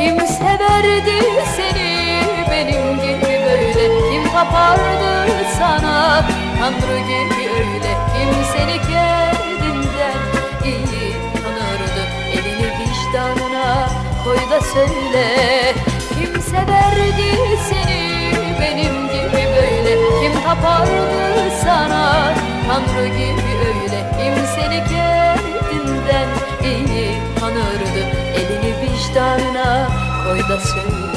Kim severdi seni benim gibi böyle? Kim tapardı sana Tanrı gibi öyle? Kim seni kendinden iyi tanırdı? Elini vicdanına koy da söyle. Kim severdi seni benim gibi böyle? Kim tapardı sana Tanrı gibi öyle? Kim seni kendinden iyi tanırdı? Elini vicdanına koy da söyle.